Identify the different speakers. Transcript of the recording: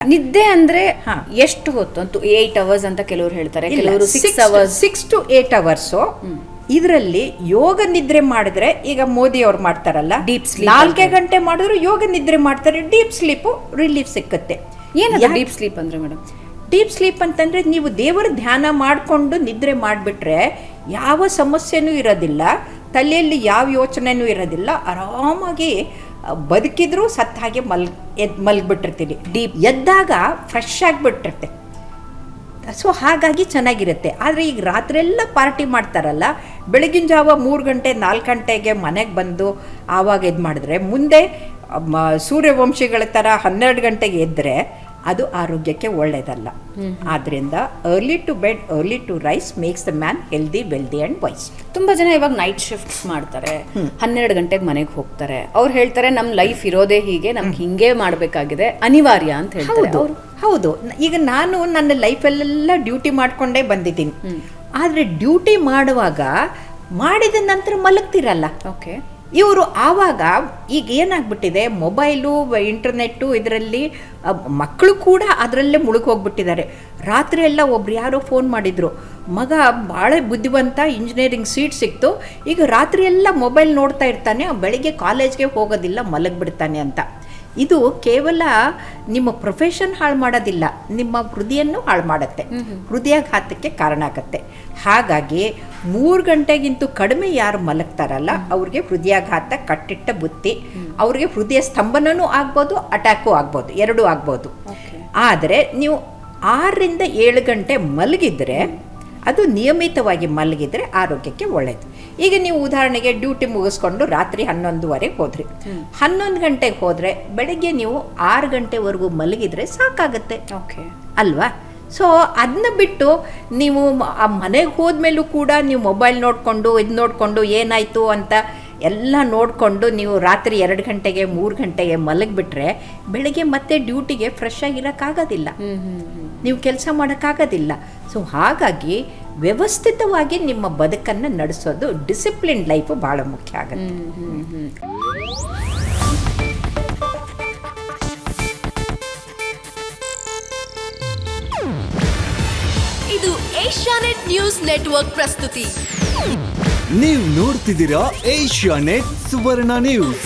Speaker 1: ನಿದ್ದೆ ಅಂದ್ರೆ ಎಷ್ಟು ಹೊತ್ತು ಅಂತೂ 8 hours ಅಂತ ಕೆಲವರು ಹೇಳ್ತಾರೆ, ಕೆಲವರು 6 hours.
Speaker 2: 6 to 8 hours. ಇದರಲ್ಲಿ ಯೋಗ ನಿದ್ರೆ ಮಾಡಿದ್ರೆ, ಈಗ ಮೋದಿ ಅವ್ರು ಮಾಡ್ತಾರಲ್ಲ,
Speaker 1: Deep sleep
Speaker 2: 4 ಗಂಟೆ ಮಾಡಿದ್ರು ಯೋಗ ನಿದ್ರೆ ಮಾಡ್ತಾರೆ, ಡೀಪ್ ಸ್ಲೀಪು ರಿಲೀಫ್ ಸಿಕ್ಕತ್ತೆ.
Speaker 1: ಏನದು ಡೀಪ್ ಸ್ಲೀಪ್ ಅಂದ್ರೆ ಮೇಡಮ್?
Speaker 2: ಡೀಪ್ ಸ್ಲೀಪ್ ಅಂತಂದ್ರೆ ನೀವು ದೇವರ ಧ್ಯಾನ ಮಾಡಿಕೊಂಡು ನಿದ್ರೆ ಮಾಡಿಬಿಟ್ರೆ ಯಾವ ಸಮಸ್ಯೆನೂ ಇರೋದಿಲ್ಲ, ತಲೆಯಲ್ಲಿ ಯಾವ ಯೋಚನೆನೂ ಇರೋದಿಲ್ಲ, ಆರಾಮಾಗಿ ಬದುಕಿದ್ರು ಸತ್ತ ಹಾಗೆ ಮಲಗಿಬಿಟ್ಟಿರ್ತೀರಿ. ಎದ್ದಾಗ ಫ್ರೆಶ್ ಆಗಿಬಿಟ್ಟಿರುತ್ತೆ. ಸೊ ಹಾಗಾಗಿ ಚೆನ್ನಾಗಿರುತ್ತೆ. ಆದರೆ ಈಗ ರಾತ್ರಿಯೆಲ್ಲ ಪಾರ್ಟಿ ಮಾಡ್ತಾರಲ್ಲ, ಬೆಳಗಿನ ಜಾವ 3 ಗಂಟೆ 4 ಗಂಟೆಗೆ ಮನೆಗೆ ಬಂದು ಆವಾಗ ಇದು ಮಾಡಿದ್ರೆ ಮುಂದೆ ಸೂರ್ಯವಂಶಿಗಳ ಥರ 12 ಗಂಟೆಗೆ ಎದ್ದರೆ ಅದು ಆರೋಗ್ಯಕ್ಕೆ ಒಳ್ಳೆಯದಲ್ಲ. ಆದ್ದರಿಂದ early to bed early to rise makes the man healthy wealthy and wise.
Speaker 1: ತುಂಬ ಜನ ಇವಾಗ ನೈಟ್ ಶಿಫ್ಟ್ ಮಾಡ್ತಾರೆ, 12 ಗಂಟೆಗೆ ಮನೆಗೆ ಹೋಗ್ತಾರೆ. ಅವ್ರು ಹೇಳ್ತಾರೆ ನಮ್ಮ ಲೈಫ್ ಇರೋದೇ ಹೀಗೆ, ನಮ್ಗೆ ಹಿಂಗೆ ಮಾಡಬೇಕಾಗಿದೆ, ಅನಿವಾರ್ಯ ಅಂತ ಹೇಳ್ತಾರೆ.
Speaker 2: ಹೌದು. ಈಗ ನಾನು ನನ್ನ ಲೈಫಲ್ಲೆಲ್ಲ ಡ್ಯೂಟಿ ಮಾಡಿಕೊಂಡೇ ಬಂದಿದ್ದೀನಿ. ಆದರೆ ಡ್ಯೂಟಿ ಮಾಡುವಾಗ ಮಾಡಿದ ನಂತರ ಮಲಗ್ತಿರಲ್ಲ.
Speaker 1: ಓಕೆ.
Speaker 2: ಇವರು ಆವಾಗ ಈಗ ಏನಾಗ್ಬಿಟ್ಟಿದೆ, ಮೊಬೈಲು ಇಂಟರ್ನೆಟ್ಟು ಇದರಲ್ಲಿ ಮಕ್ಕಳು ಕೂಡ ಅದರಲ್ಲೇ ಮುಳುಗೋಗ್ಬಿಟ್ಟಿದ್ದಾರೆ. ರಾತ್ರಿ ಎಲ್ಲ ಒಬ್ರು ಯಾರೋ ಫೋನ್ ಮಾಡಿದರು, ಮಗ ಭಾಳ ಬುದ್ಧಿವಂತ, ಇಂಜಿನಿಯರಿಂಗ್ ಸೀಟ್ ಸಿಕ್ತು, ಈಗ ರಾತ್ರಿ ಎಲ್ಲ ಮೊಬೈಲ್ ನೋಡ್ತಾ ಇರ್ತಾನೆ, ಬೆಳಿಗ್ಗೆ ಕಾಲೇಜ್ಗೆ ಹೋಗೋದಿಲ್ಲ, ಮಲಗಿಬಿಡ್ತಾನೆ ಅಂತ. ಇದು ಕೇವಲ ನಿಮ್ಮ ಪ್ರೊಫೆಷನ್ ಹಾಳು ಮಾಡೋದಿಲ್ಲ, ನಿಮ್ಮ ಹೃದಯನ್ನು ಹಾಳು ಮಾಡುತ್ತೆ, ಹೃದಯಾಘಾತಕ್ಕೆ ಕಾರಣ ಆಗುತ್ತೆ. ಹಾಗಾಗಿ 3 ಗಂಟೆಗಿಂತೂ ಕಡಿಮೆ ಯಾರು ಮಲಗ್ತಾರಲ್ಲ ಅವ್ರಿಗೆ ಹೃದಯಾಘಾತ ಕಟ್ಟಿಟ್ಟ ಬುತ್ತಿ. ಅವ್ರಿಗೆ ಹೃದಯ ಸ್ತಂಭನೂ ಆಗ್ಬೋದು, ಅಟ್ಯಾಕು ಆಗ್ಬೋದು, ಎರಡೂ ಆಗ್ಬೋದು. ಆದರೆ ನೀವು 6ರಿಂದ 7 ಗಂಟೆ ಮಲಗಿದ್ರೆ, ಅದು ನಿಯಮಿತವಾಗಿ ಮಲಗಿದ್ರೆ ಆರೋಗ್ಯಕ್ಕೆ ಒಳ್ಳೆಯದು. ಈಗ ನೀವು ಉದಾಹರಣೆಗೆ ಡ್ಯೂಟಿ ಮುಗಿಸ್ಕೊಂಡು ರಾತ್ರಿ 11:30 ಹೋದ್ರಿ, 11 ಗಂಟೆಗೆ ಹೋದರೆ ಬೆಳಗ್ಗೆ ನೀವು 6 ಗಂಟೆವರೆಗೂ ಮಲಗಿದ್ರೆ ಸಾಕಾಗತ್ತೆ.
Speaker 1: ಓಕೆ
Speaker 2: ಅಲ್ವಾ? ಸೊ ಅದನ್ನ ಬಿಟ್ಟು ನೀವು ಆ ಮನೆಗೆ ಹೋದ್ಮೇಲೂ ಕೂಡ ನೀವು ಮೊಬೈಲ್ ನೋಡಿಕೊಂಡು ಇದು ನೋಡಿಕೊಂಡು ಏನಾಯಿತು ಅಂತ ಎಲ್ಲ ನೋಡಿಕೊಂಡು ನೀವು ರಾತ್ರಿ 2 ಗಂಟೆಗೆ 3 ಗಂಟೆಗೆ ಮಲಗಿಬಿಟ್ರೆ ಬೆಳಗ್ಗೆ ಮತ್ತೆ ಡ್ಯೂಟಿಗೆ ಫ್ರೆಶ್ ಆಗಿರೋಕ್ಕಾಗೋದಿಲ್ಲ, ನೀವು ಕೆಲಸ ಮಾಡೋಕ್ಕಾಗೋದಿಲ್ಲ. ಸೊ ಹಾಗಾಗಿ ವ್ಯವಸ್ಥಿತವಾಗಿ ನಿಮ್ಮ ಬದುಕನ್ನು ನಡೆಸೋದು, ಡಿಸಿಪ್ಲಿನ್ ಲೈಫು ಭಾಳ ಮುಖ್ಯ ಆಗುತ್ತೆ.
Speaker 3: ಇದು ಏಷ್ಯಾನೆಟ್ ನ್ಯೂಸ್ ನೆಟ್ವರ್ಕ್ ಪ್ರಸ್ತುತಿ.
Speaker 4: ನೀವು ನೋಡ್ತಿದ್ದೀರಾ ಏಷ್ಯಾನೆಟ್ ಸುವರ್ಣ ನ್ಯೂಸ್.